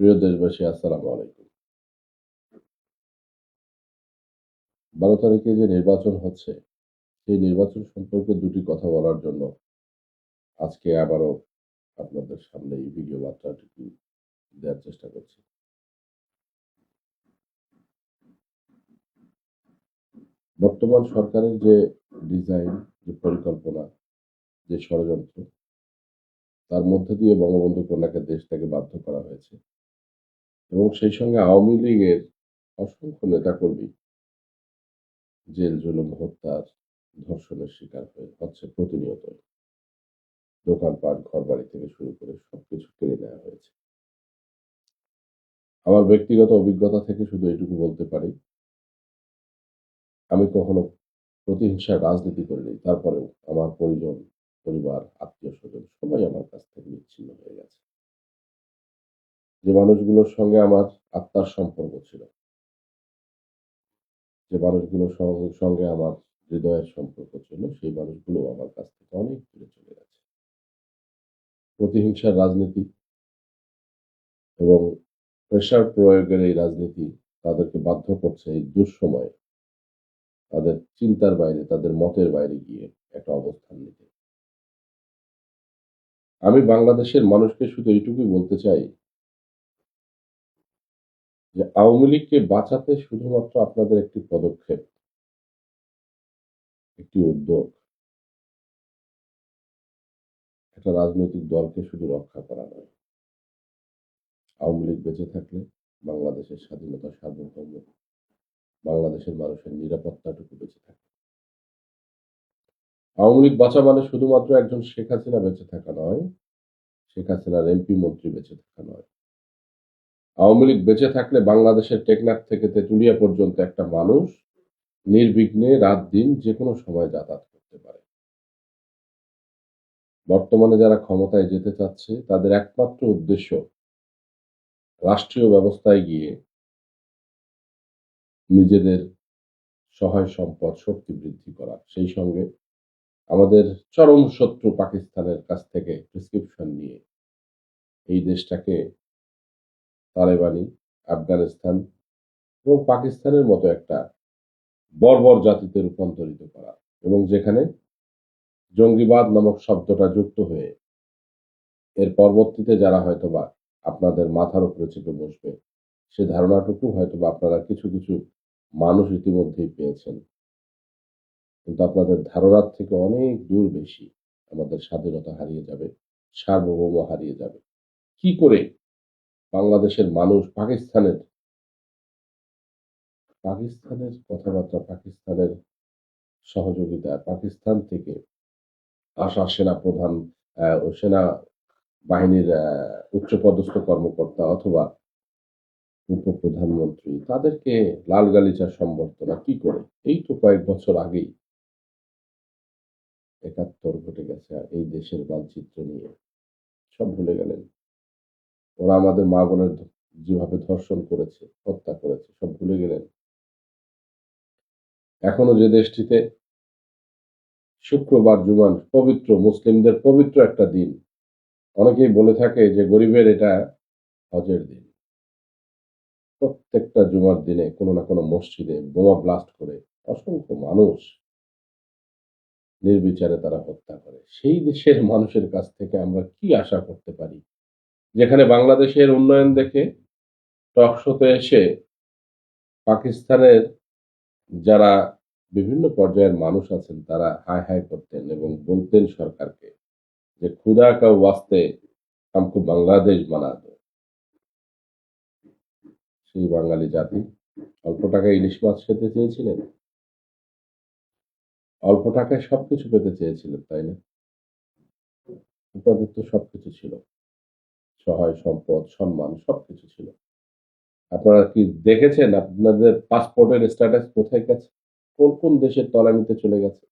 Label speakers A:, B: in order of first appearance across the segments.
A: প্রিয় দেশবাসী, আসসালামু আলাইকুম। ১২ তারিখে যে নির্বাচন হচ্ছে, সেই নির্বাচন সম্পর্কে দুটি কথা বলার জন্য আজকে আবারও আপনাদের সামনে এই ভিডিও বার্তাটুকু দেওয়ার চেষ্টা করছি। বর্তমান সরকারের যে ডিজাইন, যে পরিকল্পনা, যে ষড়যন্ত্র, তার মধ্য দিয়ে বঙ্গবন্ধু কন্যাকে দেশ থেকে বাধ্য করা হয়েছে এবং সেই সঙ্গে আওয়ামী লীগের অসংখ্য নেতাকর্মী জেল, জুলুম, হত্যার, ধর্ষণের শিকার হচ্ছে প্রতিনিয়ত। দোকানপাট, ঘরবাড়ি থেকে শুরু করে সবকিছু কেড়ে নেওয়া হয়েছে। আমার ব্যক্তিগত অভিজ্ঞতা থেকে শুধু এটুকু বলতে পারি, আমি কখনো প্রতিহিংসার রাজনীতি করিনি। তারপরেও আমার পরিজন, পরিবার, আত্মীয়স্বজন সবাই আমার কাছ থেকে বিচ্ছিন্ন হয়ে গেছে। যে মানুষগুলোর সঙ্গে আমার আত্মার সম্পর্ক ছিল, যে মানুষগুলোর সঙ্গে আমার হৃদয়ের সম্পর্ক ছিল, সেই মানুষগুলো আমার কাছ থেকে অনেক দূরে চলে গেছে। প্রতিহিংসার রাজনীতি এবং প্রেশার প্রয়োগের এই রাজনীতি তাদেরকে বাধ্য করছে এই দুঃসময়ে তাদের চিন্তার বাইরে, তাদের মতের বাইরে গিয়ে একটা অবস্থান নিতে। আমি বাংলাদেশের মানুষকে শুধু এইটুকুই বলতে চাই যে আওয়ামী লীগকে বাঁচাতে শুধুমাত্র আপনাদের একটি পদক্ষেপ, একটি উদ্যোগ, একটা রাজনৈতিক দলকে শুধু রক্ষা করা নয়। আওয়ামী লীগ বেঁচে থাকলে বাংলাদেশের স্বাধীনতা, সার্বভৌম, বাংলাদেশের মানুষের নিরাপত্তাটুকু বেঁচে থাকে। আওয়ামী লীগ বাঁচা মানে শুধুমাত্র একজন শেখ হাসিনা বেঁচে থাকা নয়, শেখ হাসিনার এমপি মন্ত্রী বেঁচে থাকা নয়। আওয়ামী লীগ বেঁচে থাকলে বাংলাদেশের টেকনাফ থেকে তেঁতুলিয়া পর্যন্ত একটা মানুষ নির্বিঘ্নে রাত দিন যেকোনো সময় যাতায়াত করতে পারে। বর্তমানে যারা ক্ষমতায় যেতে চাচ্ছে তাদের একমাত্র উদ্দেশ্য রাষ্ট্রীয় ব্যবস্থায় গিয়ে নিজেদের সহায় সম্পদ, শক্তি বৃদ্ধি করা। সেই সঙ্গে আমাদের চরম শত্রু পাকিস্তানের কাছ থেকে প্রেসক্রিপশন নিয়ে এই দেশটাকে তালেবানি, আফগানিস্তান এবং পাকিস্তানের মতো একটা বর্বর জাতিতে রূপান্তরিত করা এবং যেখানে জঙ্গিবাদ নামক শব্দটা যুক্ত হয়ে এর পরবর্তীতে যারা হয়তোবা আপনাদের মাথার উপরে চেপে বসবে, সে ধারণাটুকু হয়তোবা আপনারা কিছু, কিছু মানুষ ইতিমধ্যেই পেয়েছেন। কিন্তু আপনাদের ধারণার থেকে অনেক দূর বেশি আমাদের স্বাধীনতা হারিয়ে যাবে, সার্বভৌম হারিয়ে যাবে। কি করে বাংলাদেশের মানুষ পাকিস্তানের কথাবার্তা, পাকিস্তানের সহযোগিতা, পাকিস্তান থেকে আসা সেনাপ্রধান, সেনা বাহিনীর উচ্চপদস্থ কর্মকর্তা অথবা উপপ্রধানমন্ত্রী তাদেরকে লাল গালিচার সম্বর্ধনা কি করে? এই তো কয়েক বছর আগেই ৭১ ঘটে গেছে এই দেশের মানচিত্র নিয়ে। সব ভুলে গেলেন। ওরা আমাদের মা-বোনের যেভাবে ধর্ষণ করেছে, হত্যা করেছে সব ভুলে গেলেন। এখনো যে দেশটিতে শুক্রবার জুমা পবিত্র, মুসলিমদের পবিত্র একটা দিন। অনেকেই বলে থাকে যে গরিবের এটা হজের দিন। প্রত্যেকটা জুমার দিনে কোনো না কোনো মসজিদে বোমা ব্লাস্ট করে অসংখ্য মানুষ নির্বিচারে তারা হত্যা করে। সেই দেশের মানুষের কাছ থেকে আমরা কি আশা করতে পারি? যেখানে বাংলাদেশের উন্নয়ন দেখে টক শোতে এসে পাকিস্তানের যারা বিভিন্ন পর্যায়ের মানুষ আছেন তারা হায় হায় করতেন এবং বলতেন সরকারকে যে খুদা কা ওয়াস্তে হামকো বাংলাদেশ বানা দো। সেই বাঙালি জাতি অল্প টাকায় ইলিশ মাছ খেতে চেয়েছিলেন, অল্প টাকায় সবকিছু পেতে চেয়েছিলেন, তাই না? আপনাদের তো সবকিছু ছিল, সহায় সম্পদ, সম্মান সবকিছু ছিল। আপনারা কি দেখেছেন আপনাদের পাসপোর্টের স্ট্যাটাস কোথায় গেছে? কোন কোন দেশের তলানিতে চলে গেছে?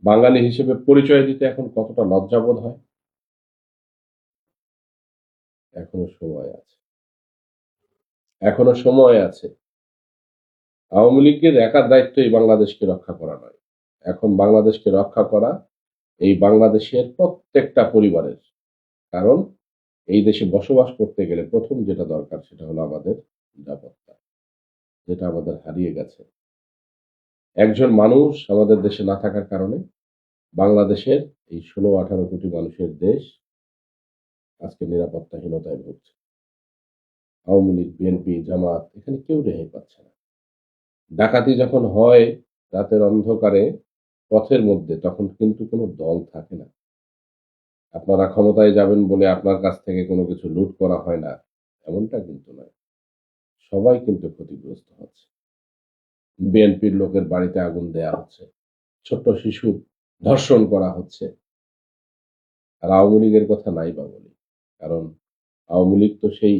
A: বাঙালি হিসেবে পরিচয় দিতে এখন কতটা লজ্জাবোধ হয়? এখনো সময় আছে, এখনো সময় আছে। আওয়ামী লীগের একার দায়িত্ব এই বাংলাদেশকে রক্ষা করা নয়। এখন বাংলাদেশকে রক্ষা করা এই বাংলাদেশের প্রত্যেকটা পরিবারের। কারণ এই দেশে বসবাস করতে গেলে প্রথম যেটা দরকার সেটা হলো আমাদের নিরাপত্তা, যেটা আমাদের হারিয়ে গেছে। একজন মানুষ আমাদের দেশে না থাকার কারণে বাংলাদেশের এই ১৬-১৮ কোটি মানুষের দেশ আজকে নিরাপত্তাহীনতায় ভুগছে। আওয়ামী লীগ, বিএনপি, জামাত এখানে কেউ রেহাই পাচ্ছে না। ডাকাতি যখন হয় রাতের অন্ধকারে পথের মধ্যে, তখন কিন্তু কোনো দল থাকে না। আপনারা ক্ষমতায় যাবেন বলে আপনার কাছ থেকে কোনো কিছু লুট করা হয় না, এমনটা কিন্তু নয়। সবাই কিন্তু ক্ষতিগ্রস্ত হচ্ছে। বিএনপির লোকের বাড়িতে আগুন দেয়া হচ্ছে, ছোট্ট শিশু ধর্ষণ করা হচ্ছে। আর আওয়ামী লীগের কথা নাই বা বলি। কারণ আওয়ামী লীগ তো সেই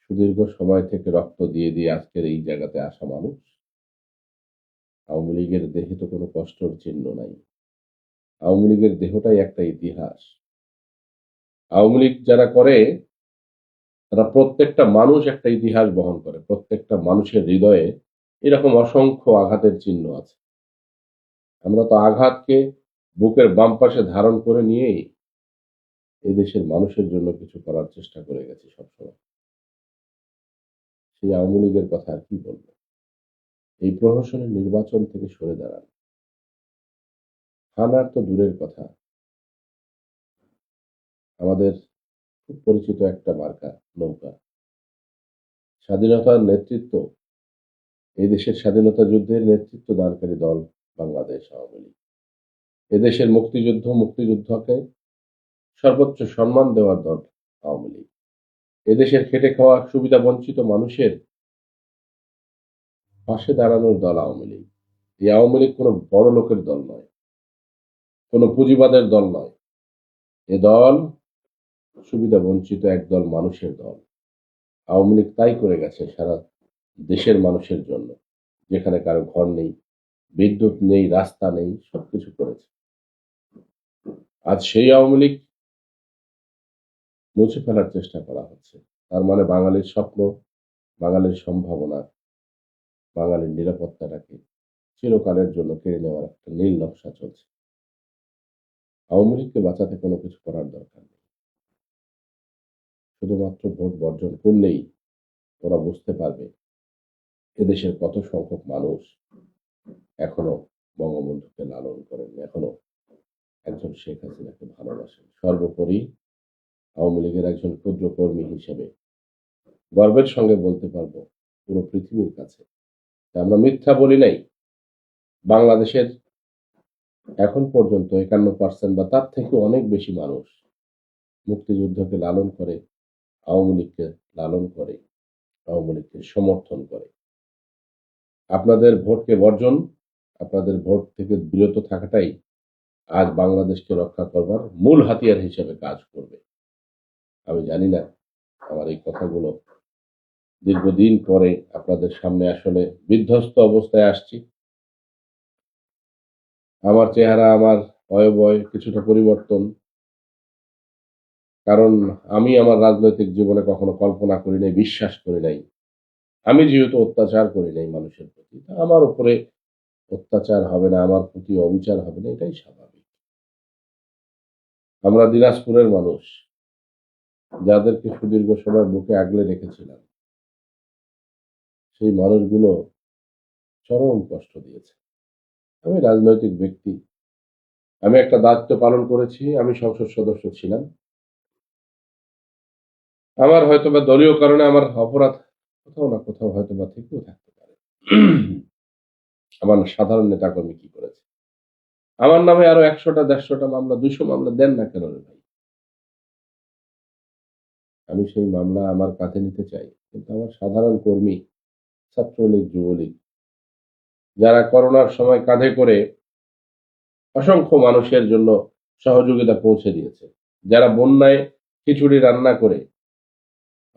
A: সুদীর্ঘ সময় থেকে রক্ত দিয়ে, দিয়ে আজকের এই জায়গাতে আসা মানুষ। আওয়ামী লীগের দেহে তো কোনো কষ্টের চিহ্ন নাই। আওয়ামী লীগের দেহটাই একটা ইতিহাস। আওয়ামী লীগ যারা করে তারা প্রত্যেকটা মানুষ একটা ইতিহাস বহন করে। প্রত্যেকটা মানুষের হৃদয়ে এরকম অসংখ্য আঘাতের চিহ্ন আছে। আমরা তো আঘাতকে বুকের বাম পাশে ধারণ করে নিয়েই এদেশের মানুষের জন্য কিছু করার চেষ্টা করে গেছি সবসময়। সেই আওয়ামী লীগের কথা আর কি বলব? এই প্রহসনের নির্বাচন থেকে সরে দাঁড়ান। হানার তো দূরের কথা। আমাদের খুব পরিচিত একটা মার্কা নৌকা। স্বাধীনতার নেতৃত্ব, এই দেশের স্বাধীনতা যুদ্ধের নেতৃত্ব দানকারী দল বাংলাদেশ আওয়ামী লীগ। এদেশের মুক্তিযুদ্ধকে সর্বোচ্চ সম্মান দেওয়ার দল আওয়ামী লীগ। এদেশের খেটে খাওয়া সুবিধা বঞ্চিত মানুষের পাশে দাঁড়ানোর দল আওয়ামী লীগ। এই আওয়ামী লীগ কোনো বড় লোকের দল নয়, কোনো পুঁজিবাদের দল নয়। এ দল সুবিধা বঞ্চিত একদল মানুষের দল। আওয়ামী লীগ তাই করে গেছে সারা দেশের মানুষের জন্য। যেখানে কারো ঘর নেই, বিদ্যুৎ নেই, রাস্তা নেই, সবকিছু করেছে। আজ সেই আওয়ামী লীগ মুছে ফেলার চেষ্টা করা হচ্ছে। তার মানে বাঙালির স্বপ্ন, বাঙালির সম্ভাবনা, বাঙালির নিরাপত্তাটাকে চিরকালের জন্য কেড়ে নেওয়ার একটা নীল নকশা চলছে। আওয়ামী লীগকে বাঁচাতে কোনো কিছু করার দরকার নেই। শুধুমাত্র ভোট বর্জন করলেই ওরা বুঝতে পারবে এদেশের কত সংখ্যক মানুষ এখনো বঙ্গবন্ধুকে লালন করেন, এখনো একজন শেখ হাসিনাকে ভালোবাসেন। সর্বোপরি আওয়ামী লীগের একজন ক্ষুদ্র কর্মী হিসেবে গর্বের সঙ্গে বলতে পারবো পুরো পৃথিবীর কাছে যে আমরা মিথ্যা বলি নাই। বাংলাদেশের এখন পর্যন্ত ৫১% বা তার থেকে অনেক বেশি মানুষ মুক্তিযুদ্ধকে লালন করে, আওয়ামী লীগকে লালন করে, আওয়ামী লীগকে সমর্থন করে। আপনাদের ভোটকে বর্জন, আপনাদের ভোট থেকে বিরত থাকাটাই আজ বাংলাদেশকে রক্ষা করবার মূল হাতিয়ার হিসেবে কাজ করবে। আমি জানি না আমার এই কথাগুলো দীর্ঘদিন পরে আপনাদের সামনে আসলে বিধ্বস্ত অবস্থায় আসছি। আমার চেহারা, আমার অয়বয় কিছুটা পরিবর্তন। কারণ আমি আমার রাজনৈতিক জীবনে কখনো কল্পনা করি নাই, বিশ্বাস করি নাই। আমি যেহেতু অত্যাচার করি নাই মানুষের প্রতি, আমার উপরে অত্যাচার হবে না, আমার প্রতি অবিচার হবে না, এটাই স্বাভাবিক। আমরা দিনাজপুরের মানুষ, যাদেরকে সুদীর্ঘ সময় বুকে আগলে রেখেছিলাম, সেই মানুষগুলো চরম কষ্ট দিয়েছে। আমি রাজনৈতিক ব্যক্তি, আমি একটা দায়িত্ব পালন করেছি, আমি সংসদ সদস্য ছিলাম। আমার হয়তোবা দলীয় কারণে আমার অপরাধ কোথাও না কোথাও হয়তোবা থেকেও থাকতে পারে। আমার সাধারণ নেতাকর্মী কি করেছে? আমার নামে আরো ১০০টা ১৫০টা মামলা, ২০০ মামলা দেন না কেন রে ভাই? আমি সেই মামলা আমার কাঁধে নিতে চাই। কিন্তু আমার সাধারণ কর্মী, ছাত্রলীগ, যুবলীগ, যারা করোনার সময় কাঁধে করে অসংখ্য মানুষের জন্য সহযোগিতা পৌঁছে দিয়েছে, যারা বন্যায় খিচুড়ি রান্না করে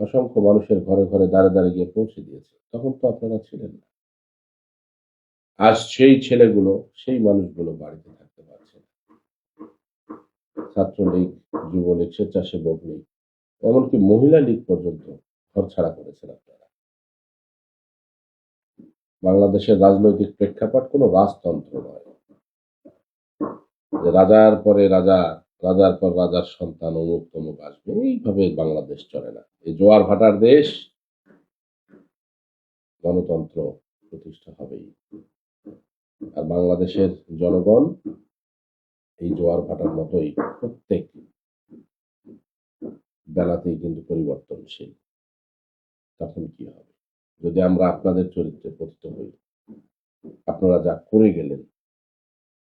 A: অসংখ্য মানুষের ঘরে ঘরে দ্বারে দ্বারে গিয়ে পৌঁছে দিয়েছে, তখন তো আপনারা ছিলেন না। আজ সেই ছেলেগুলো, সেই মানুষগুলো বাড়িতে থাকতে পারছে না। ছাত্রলীগ, যুবলীগ, স্বেচ্ছাসেবক লীগ, এমনকি মহিলা লীগ পর্যন্ত ঘরছাড়া করেছেন আপনারা। বাংলাদেশের রাজনৈতিক প্রেক্ষাপট কোনো রাজতন্ত্র নয় যে রাজার পরে রাজা রাজার পর রাজার সন্তান অমুক তমুক আসবে, এইভাবে বাংলাদেশ চলে না। এই জোয়ার ভাটার দেশ, গণতন্ত্র প্রতিষ্ঠা হবেই। আর বাংলাদেশের জনগণ এই জোয়ার ভাটার মতোই প্রত্যেক বেলাতেই কিন্তু পরিবর্তনশীল। তখন কি হবে? যদি আমরা আপনাদের চরিত্রে পতিত হই, আপনারা যা করে গেলেন,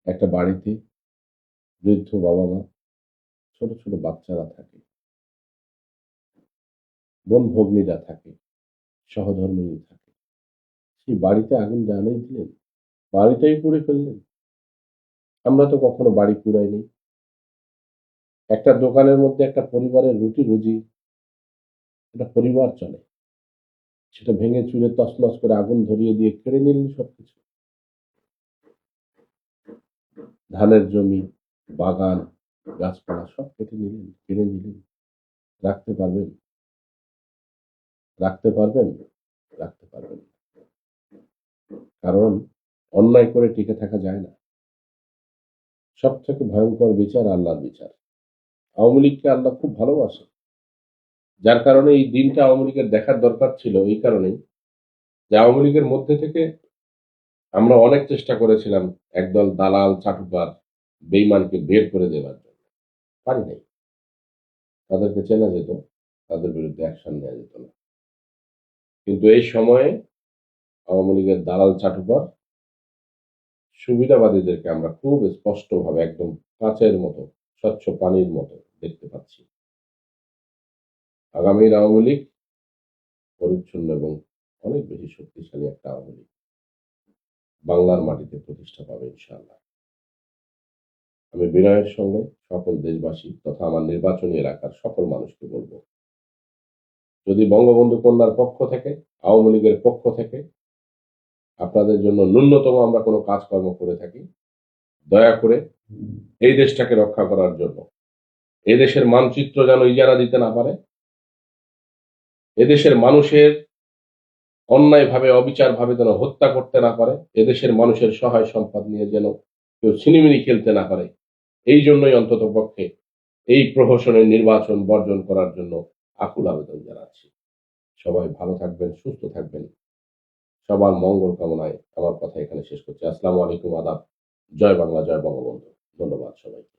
A: একটা বাড়িতে বৃদ্ধ বাবা মা, ছোট ছোট বাচ্চারা থাকে, বোন ভগ্নীরা থাকে, সহধর্মিণী থাকে, সেই বাড়িতে আগুন জ্বালিয়ে দিলেন, বাড়িটাই পুড়ে ফেললেন। আমরা তো কখনো বাড়ি পুড়াইনি। একটা দোকানের মধ্যে একটা পরিবারের রুটি রুজি, একটা পরিবার চলে, সেটা ভেঙে চুরে তছনছ করে আগুন ধরিয়ে দিয়ে কেড়ে নিলেন সবকিছু। ধানের জমি, বাগান, গাছপালা সব কেটে নিলেন, কেড়ে নিলেন। রাখতে পারবেন? রাখতে পারবেন? রাখতে পারবেন না। কারণ অন্যায় করে টিকে থাকা যায় না। সব থেকে ভয়ঙ্কর বিচার আল্লাহর বিচার। আওয়ামী লীগকে আল্লাহ খুব ভালোবাসে, যার কারণে এই দিনটা আওয়ামী লীগের দেখার দরকার ছিল। এই কারণেই যে আওয়ামী লীগের মধ্যে থেকে আমরা অনেক চেষ্টা করেছিলাম একদল দালাল চাটুকার বেঈমানকে বের করে দেওয়ার জন্য, পারি নাই। তাদেরকে চেনা যেত, তাদের বিরুদ্ধে অ্যাকশন নেওয়া যেত না। কিন্তু এই সময়ে আওয়ামী লীগের দালাল চাটুকার সুবিধাবাদীদেরকে আমরা খুব স্পষ্টভাবে একদম কাঁচের মতো, স্বচ্ছ পানির মতো দেখতে পাচ্ছি। আগামীর আওয়ামী লীগ পরিচ্ছন্ন এবং অনেক বেশি শক্তিশালী একটা আওয়ামী লীগ বাংলার মাটিতে প্রতিষ্ঠা পাবে ইনশাআল্লাহ। আমি বিনয়ের সঙ্গে সকল দেশবাসী তথা আমার নির্বাচনী এলাকার সকল মানুষকে বলব, যদি বঙ্গবন্ধু কন্যার পক্ষ থেকে, আওয়ামী লীগের পক্ষ থেকে আপনাদের জন্য ন্যূনতম আমরা কোনো কাজকর্ম করে থাকি, দয়া করে এই দেশটাকে রক্ষা করার জন্য, এদেশের মানচিত্র যেন ইজারা দিতে না পারে, এদেশের মানুষের অন্যায়ভাবে অবিচারভাবে যেন হত্যা করতে না পারে, এদেশের মানুষের সহায় সম্পদ নিয়ে যেন কেউ ছিনিমিনি খেলতে না পারে, এই জন্যই অন্তত পক্ষে এই প্রহসনের নির্বাচন বর্জন করার জন্য আকুল আবেদন জানাচ্ছি। সবাই ভালো থাকবেন, সুস্থ থাকবেন। সবার মঙ্গল কামনায় আমার কথা এখানে শেষ করছি। আসসালামু আলাইকুম, আদাব। জয় বাংলা, জয় বঙ্গবন্ধু। ধন্যবাদ সবাইকে।